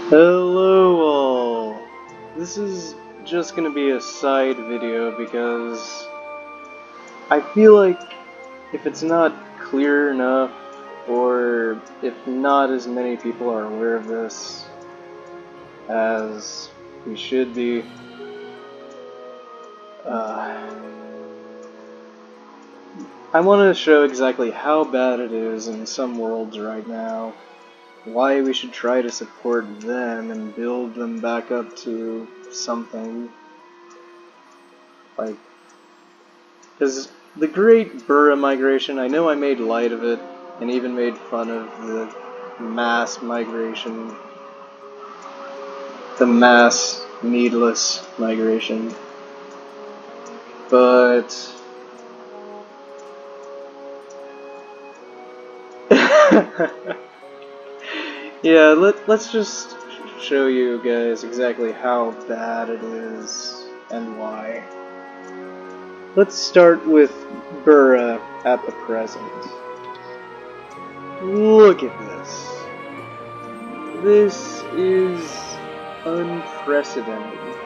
Hello all! This is just gonna be a side video because I feel like if it's not clear enough, or if not as many people are aware of this as we should be, I want to show exactly how bad it is in some worlds right now, why we should try to support them and build them back up to something. Because the Great Bera Migration, I know I made light of it, and even made fun of the mass migration. The mass, needless migration. But... yeah, let's just show you guys exactly how bad it is, and why. Let's start with Bera at the present. Look at this. This is unprecedented.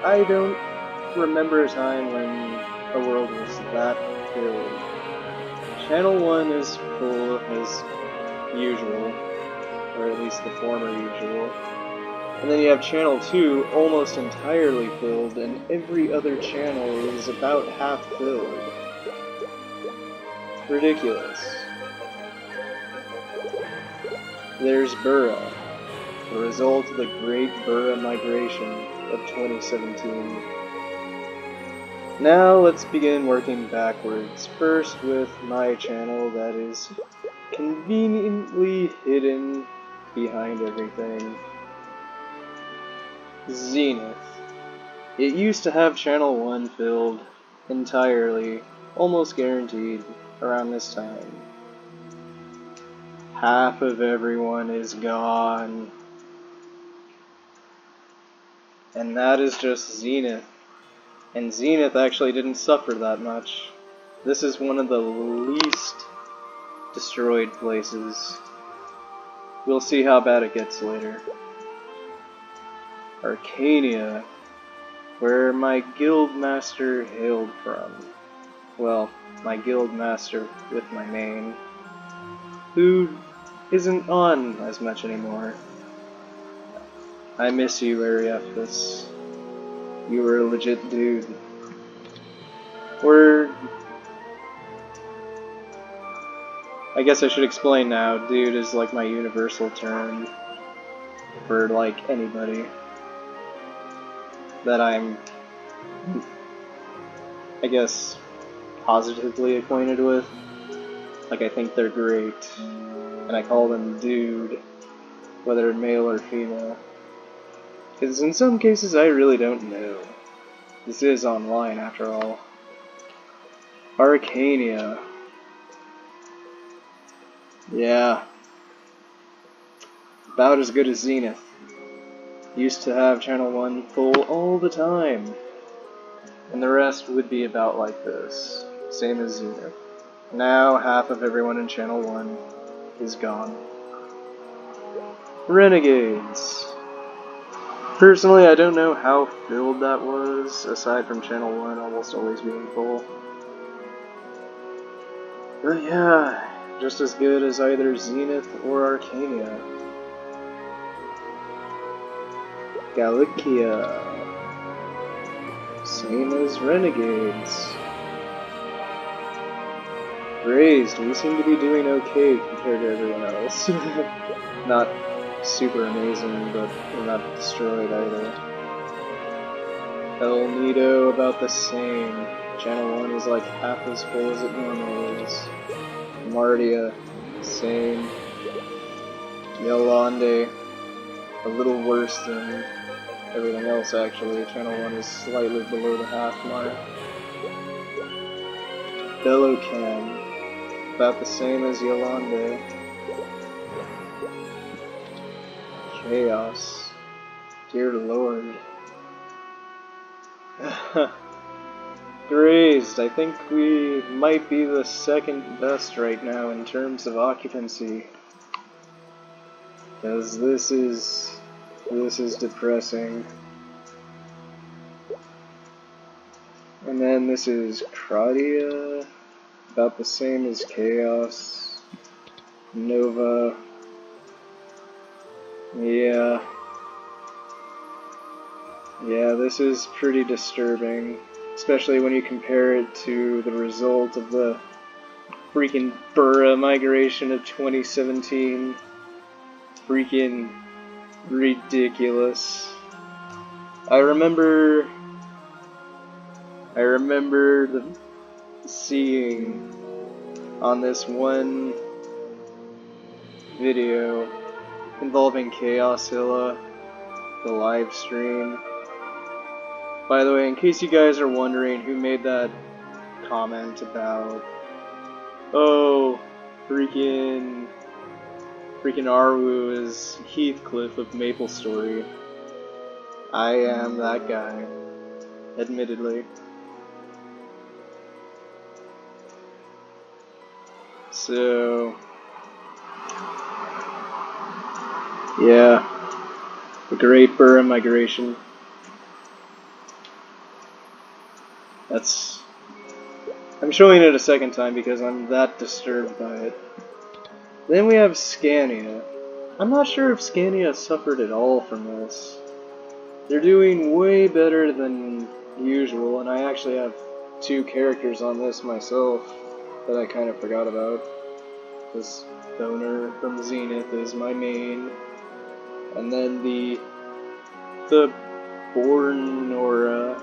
I don't remember a time when a world was that filled. Channel 1 is full as usual, or at least the former usual. And then you have Channel 2 almost entirely filled, and every other channel is about half filled. Ridiculous. There's Bera, the result of the Great Bera Migration of 2017. Now let's begin working backwards, first with my channel that is conveniently hidden behind everything. Zenith. It used to have Channel 1 filled entirely, almost guaranteed, around this time. Half of everyone is gone. And that is just Zenith. And Zenith actually didn't suffer that much. This is one of the least destroyed places. We'll see how bad it gets later. Arcania, where my guild master hailed from. Well, my guild master with my main, who isn't on as much anymore. I miss you, Ariaphus. You were a legit dude. I guess I should explain now, dude is like my universal term for like anybody that I'm, I guess, positively acquainted with. Like, I think they're great, and I call them dude, whether male or female. Because in some cases I really don't know. This is online after all. Arcania. Yeah. About as good as Zenith. Used to have Channel 1 full all the time. And the rest would be about like this. Same as Zenith. Now half of everyone in Channel 1 is gone. Renegades. Personally, I don't know how filled that was, aside from Channel 1 almost always being full. But yeah, just as good as either Zenith or Arcania. Galicia. Same as Renegades. Raised, we seem to be doing okay compared to everyone else. Not super amazing, but we're not destroyed either. El Nido, about the same. Channel 1 is like half as full as it normally is. Mardia, same. Yolande, a little worse than everything else actually. Channel 1 is slightly below the half mark. Bellowcan, about the same as Yolande. Chaos, dear lord. Grazed, I think we might be the second best right now in terms of occupancy. Because this is This is depressing. And then this is Kradia, about the same as Chaos. Nova. Yeah. Yeah, this is pretty disturbing, especially when you compare it to the result of the freaking Bera migration of 2017. Freaking ridiculous. I remember seeing on this one video involving Chaosilla, the live stream. By the way, in case you guys are wondering who made that comment about, oh, freaking Arwu is Heathcliff of MapleStory, I am that guy, admittedly. So, yeah, the Great Bera Migration. I'm showing it a second time because I'm that disturbed by it. Then we have Scania. I'm not sure if Scania suffered at all from this. They're doing way better than usual, and I actually have 2 characters on this myself that I kind of forgot about. This Thoner from Zenith is my main, and then the Bornora,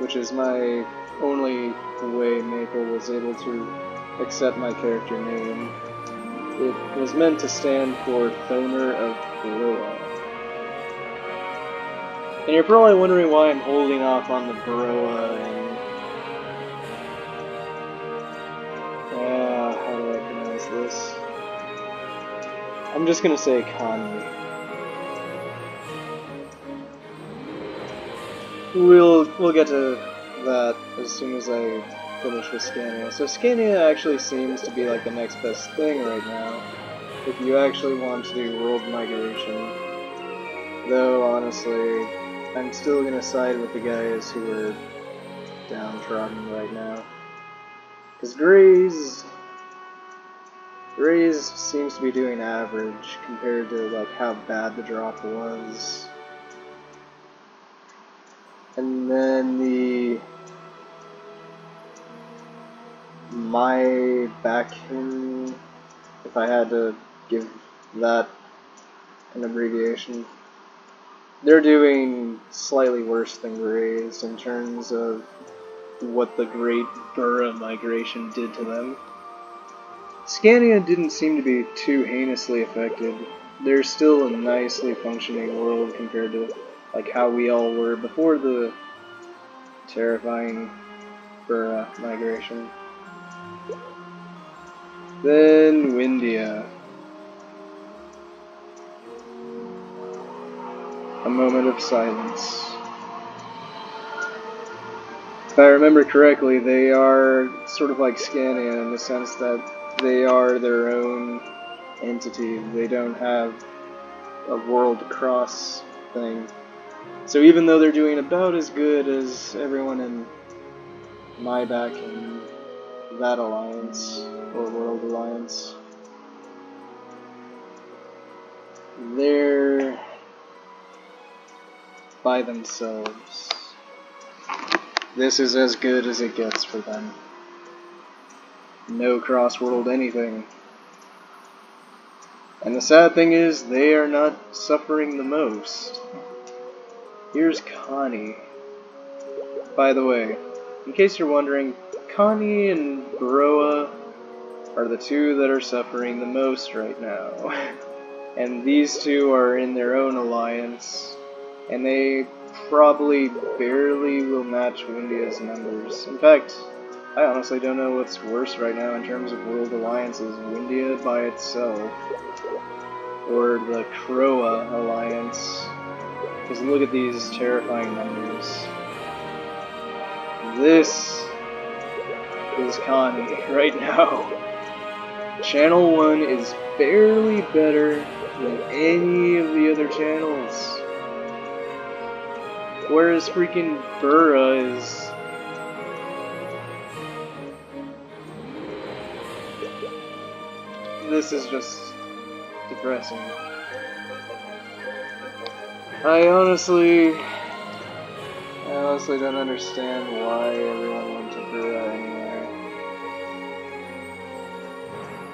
which is my only way Maple was able to accept my character name. It was meant to stand for Thoner of Bera. And you're probably wondering why I'm holding off on the Broa and... how do I pronounce this? I'm just gonna say Connie. We'll get to that as soon as I finish with Scania. So Scania actually seems to be like the next best thing right now, if you actually want to do world migration. Though honestly, I'm still gonna side with the guys who are downtrodden right now. Because Grays seems to be doing average compared to like how bad the drop was. And then my Backhin, if I had to give that an abbreviation, they're doing slightly worse than Grays in terms of what the Great Bera migration did to them. Scania didn't seem to be too heinously affected. They're still a nicely functioning world compared to like how we all were before the terrifying Bera migration. Then Windia. A moment of silence. If I remember correctly, they are sort of like Scania in the sense that they are their own entity. They don't have a world cross thing. So even though they're doing about as good as everyone in my back in that alliance, or world alliance, they're by themselves. This is as good as it gets for them. No cross-world anything. And the sad thing is, they are not suffering the most. Here's Connie. By the way, in case you're wondering, Connie and Broa are the 2 that are suffering the most right now. And these 2 are in their own alliance, and they probably barely will match Windia's numbers. In fact, I honestly don't know what's worse right now in terms of world alliances, Windia by itself, or the Croa alliance. Because look at these terrifying numbers. This is Connie right now. Channel 1 is barely better than any of the other channels. Whereas freaking Bera is... This is just depressing. I honestly don't understand why everyone went to Bera anyway.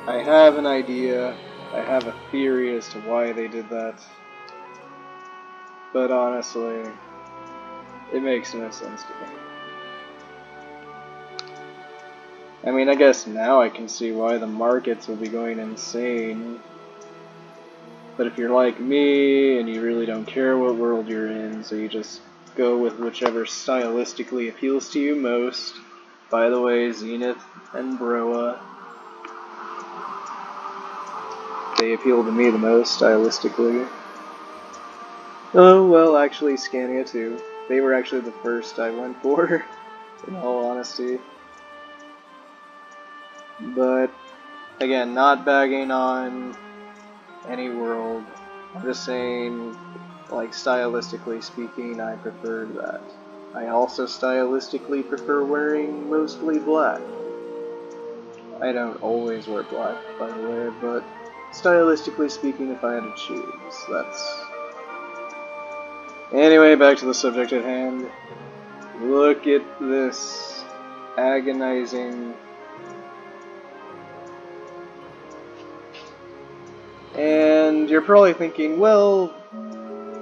I have an idea, I have a theory as to why they did that, but honestly, it makes no sense to me. I mean, I guess now I can see why the markets will be going insane. But if you're like me, and you really don't care what world you're in, so you just go with whichever stylistically appeals to you most. By the way, Zenith and Broa, they appeal to me the most stylistically. Oh, well, actually, Scania too. They were actually the first I went for, in all honesty. But, again, not bagging on any world. I'm just saying, like, stylistically speaking, I preferred that. I also stylistically prefer wearing mostly black. I don't always wear black, by the way, but stylistically speaking, if I had to choose, that's... Anyway, back to the subject at hand. Look at this agonizing... And you're probably thinking, well,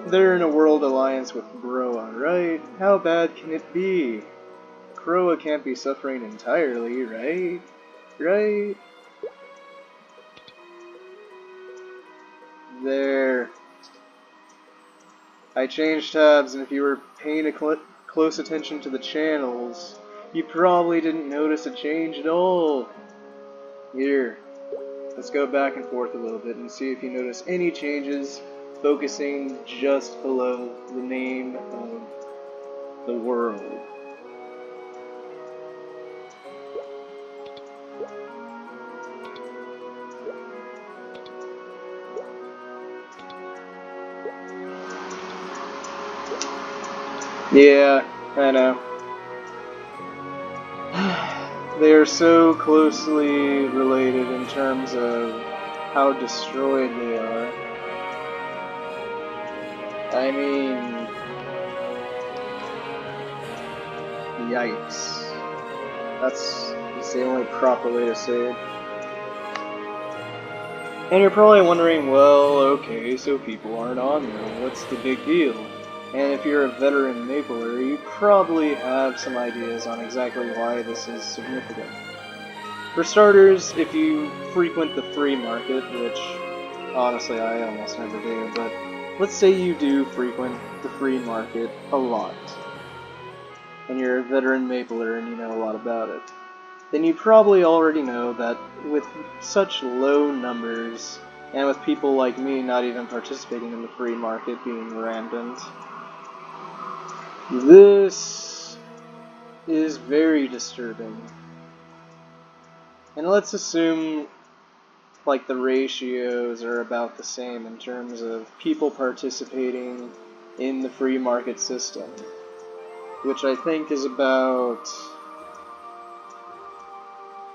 they're in a world alliance with Broa, right? How bad can it be? Broa can't be suffering entirely, right? Right? There. I changed tabs, and if you were paying close attention to the channels, you probably didn't notice a change at all. Here. Let's go back and forth a little bit and see if you notice any changes focusing just below the name of the world. Yeah, I know. They are so closely related in terms of how destroyed they are. I mean, yikes. That's the only proper way to say it. And you're probably wondering, well, okay, so people aren't on there, what's the big deal? And if you're a veteran Mapler, you probably have some ideas on exactly why this is significant. For starters, if you frequent the free market, which honestly I almost never do, but let's say you do frequent the free market a lot, and you're a veteran Mapler and you know a lot about it, then you probably already know that with such low numbers, and with people like me not even participating in the free market being rampant, this is very disturbing. And let's assume like the ratios are about the same in terms of people participating in the free market system, which I think is about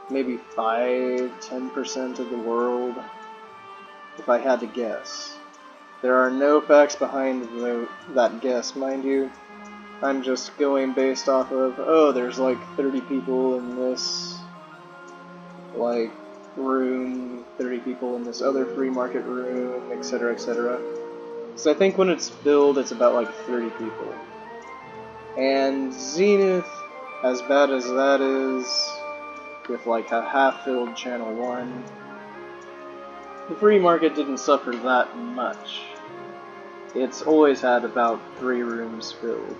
maybe 5–10% of the world, if I had to guess. There are no facts behind that guess, mind you. I'm just going based off of, oh, there's like 30 people in this, like, room, 30 people in this other free market room, etc., etc. So I think when it's filled, it's about like 30 people. And Zenith, as bad as that is, with like a half-filled channel 1, the free market didn't suffer that much. It's always had about 3 rooms filled.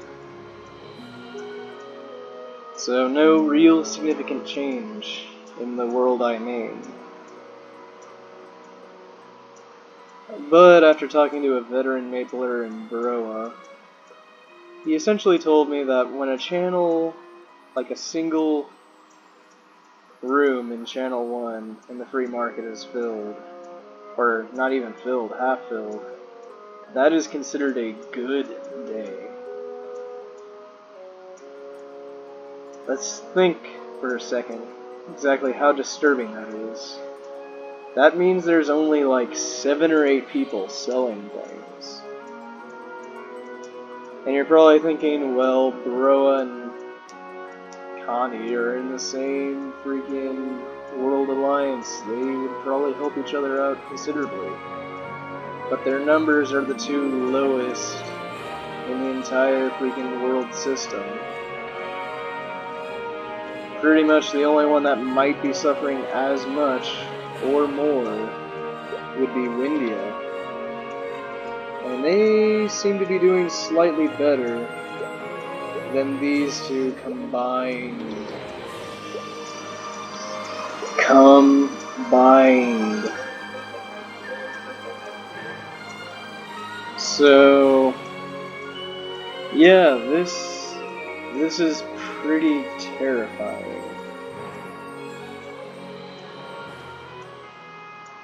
So no real significant change in the world I made. But after talking to a veteran Mapler in Broa, he essentially told me that when a channel, like a single room in channel 1 in the free market is filled, or not even filled, half filled, that is considered a good day. Let's think for a second exactly how disturbing that is. That means there's only like 7 or 8 people selling things. And you're probably thinking, well, Broa and Connie are in the same freaking World Alliance. They would probably help each other out considerably. But their numbers are the 2 lowest in the entire freaking world system. Pretty much the only one that might be suffering as much or more would be Windia. And they seem to be doing slightly better than these 2 combined. So, yeah, this is pretty terrifying.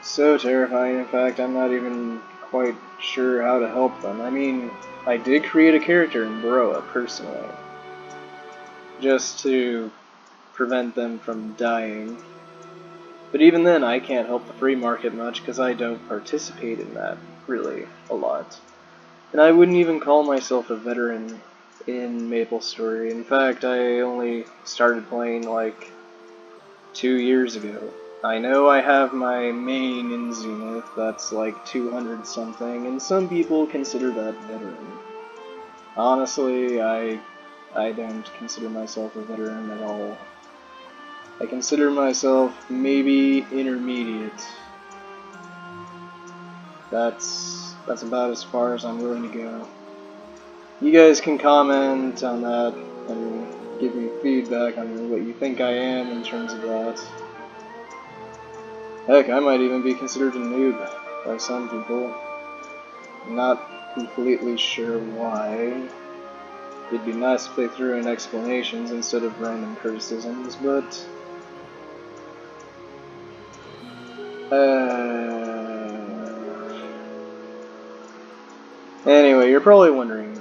So terrifying, in fact, I'm not even quite sure how to help them. I mean, I did create a character in Bera, personally, just to prevent them from dying. But even then, I can't help the free market much, because I don't participate in that, really, a lot. And I wouldn't even call myself a veteran in MapleStory. In fact, I only started playing like 2 years ago. I know I have my main in Zenith, that's like 200 something, and some people consider that veteran. Honestly, I don't consider myself a veteran at all. I consider myself maybe intermediate. That's about as far as I'm willing to go. You guys can comment on that and give me feedback on what you think I am in terms of that. Heck, I might even be considered a noob by some people. Not completely sure why. It'd be nice if they threw in explanations instead of random criticisms, but... Anyway, you're probably wondering,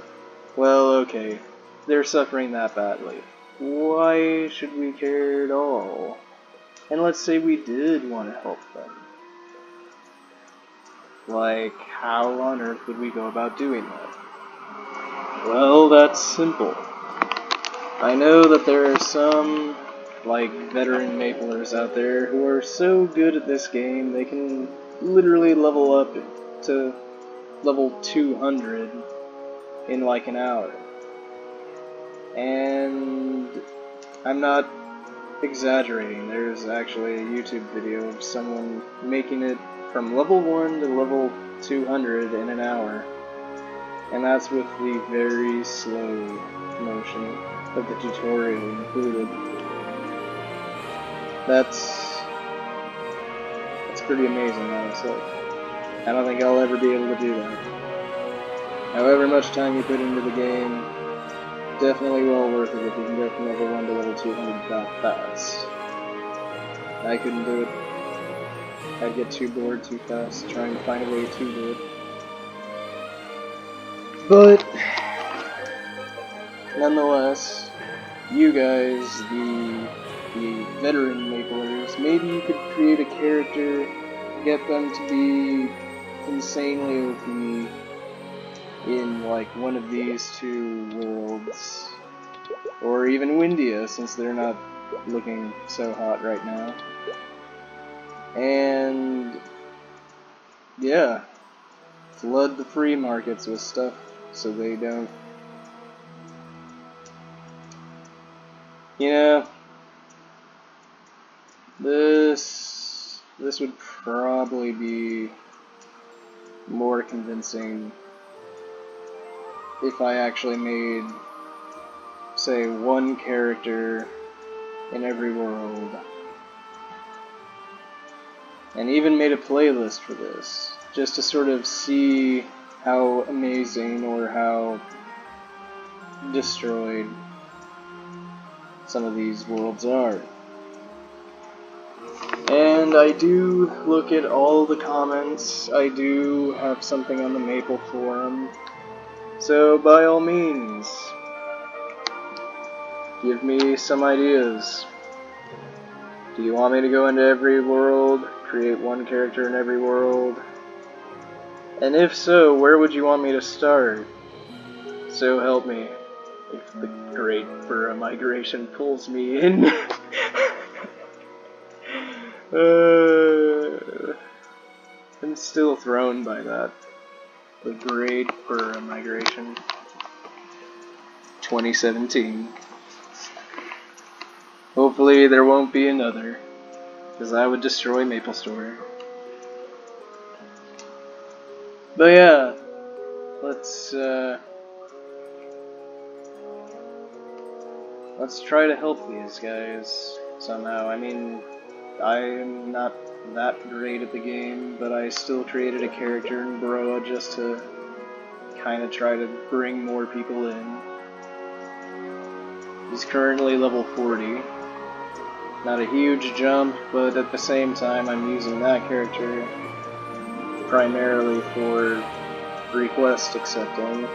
well, okay, they're suffering that badly. Why should we care at all? And let's say we did want to help them. Like, how on earth would we go about doing that? Well, that's simple. I know that there are some, like, veteran Maplers out there who are so good at this game, they can literally level up to level 200 in like an hour. And I'm not exaggerating, there's actually a YouTube video of someone making it from level 1 to level 200 in an hour. And that's with the very slow motion of the tutorial included. That's pretty amazing, honestly. I don't think I'll ever be able to do that. However much time you put into the game, definitely well worth it if you can go from level 1 to level 200 that fast. I couldn't do it. I'd get too bored too fast trying to find a way to do it. But, nonetheless, you guys, the veteran Maplers, maybe you could create a character, get them to be insanely OP in like one of these 2 worlds, or even Windia, since they're not looking so hot right now. And yeah, flood the free markets with stuff so they don't, you know, this would probably be more convincing if I actually made, say, 1 character in every world, and even made a playlist for this, just to sort of see how amazing or how destroyed some of these worlds are. And I do look at all the comments, I do have something on the Maple forum, so by all means, Give me some ideas. Do you want me to go into every world, create one character in every world? And if so, where would you want me to start? So help me, if the great Bera migration pulls me in. I'm still thrown by that. The great Bera migration. 2017. Hopefully there won't be another, because I would destroy Maple Story. But yeah, let's try to help these guys somehow. I mean, I'm not that great at the game, but I still created a character in Bera just to kind of try to bring more people in. He's currently level 40. Not a huge jump, but at the same time I'm using that character primarily for request accepting.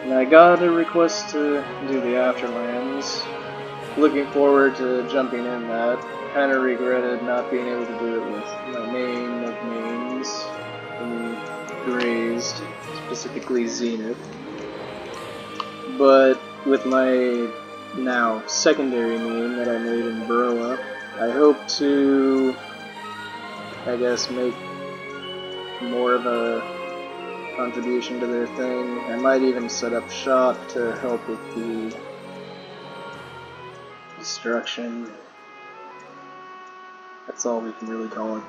And I got a request to do the Afterlands. Looking forward to jumping in that. Kinda regretted not being able to do it with my main of mains in Grazed, specifically Zenith. But with my now secondary main that I made in Bera, I hope to, I guess, make more of a contribution to their thing. I might even set up shop to help with the destruction. That's all we can really call it.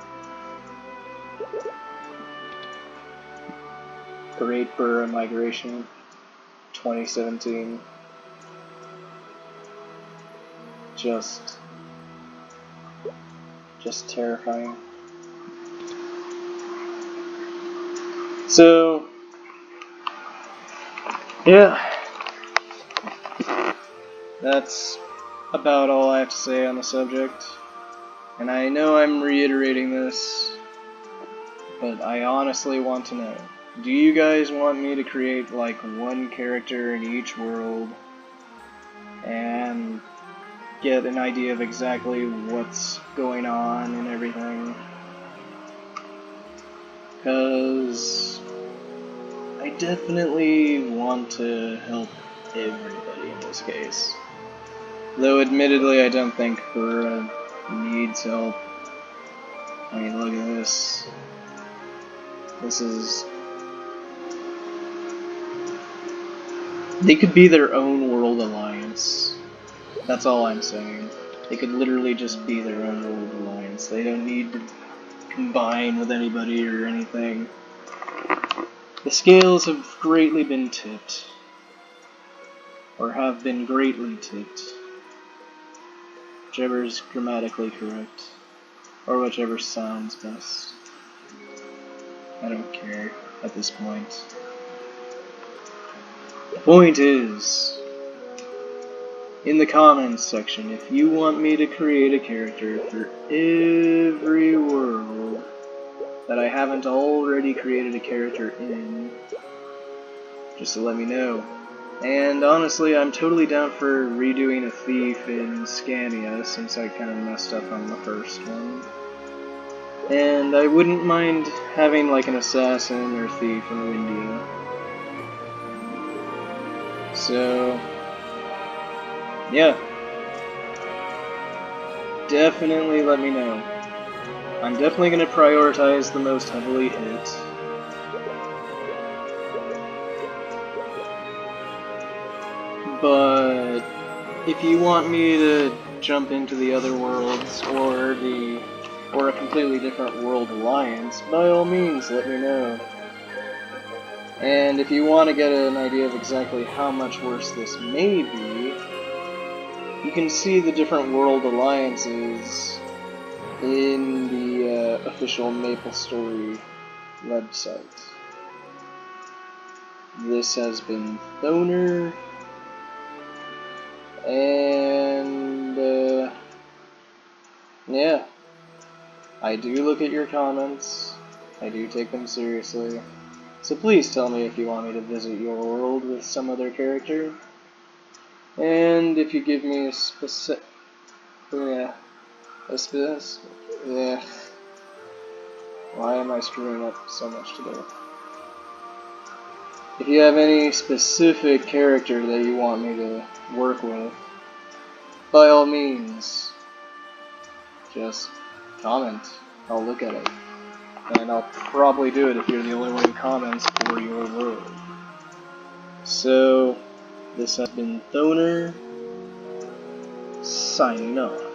Great Bera Migration 2017. Just terrifying. So, yeah, that's about all I have to say on the subject. And I know I'm reiterating this, but I honestly want to know. Do you guys want me to create like one character in each world and get an idea of exactly what's going on and everything? Because I definitely want to help everybody in this case. Though admittedly I don't think Bera needs help. I mean, look at this. This is... They could be their own world alliance. That's all I'm saying. They could literally just be their own world alliance. They don't need to combine with anybody or anything. The scales have greatly been tipped. Or have been greatly tipped. Whichever's grammatically correct. Or whichever sounds best. I don't care at this point. The point is, in the comments section, if you want me to create a character for every world that I haven't already created a character in, just to let me know. And honestly, I'm totally down for redoing a thief in Scania, since I kind of messed up on the first one. And I wouldn't mind having like an assassin or thief in Windia. So, yeah. Definitely let me know. I'm definitely going to prioritize the most heavily hit. But if you want me to jump into the other worlds or a completely different world alliance, by all means let me know. And if you want to get an idea of exactly how much worse this may be, you can see the different world alliances in the official MapleStory website. This has been Thoner, and yeah, I do look at your comments, I do take them seriously, so please tell me if you want me to visit your world with some other character. And if you give me a specific, yeah, yeah. Why am I screwing up so much today? If you have any specific character that you want me to work with, by all means, just comment. I'll look at it. And I'll probably do it if you're the only one who comments for your world. So, this has been Thoner, signing off.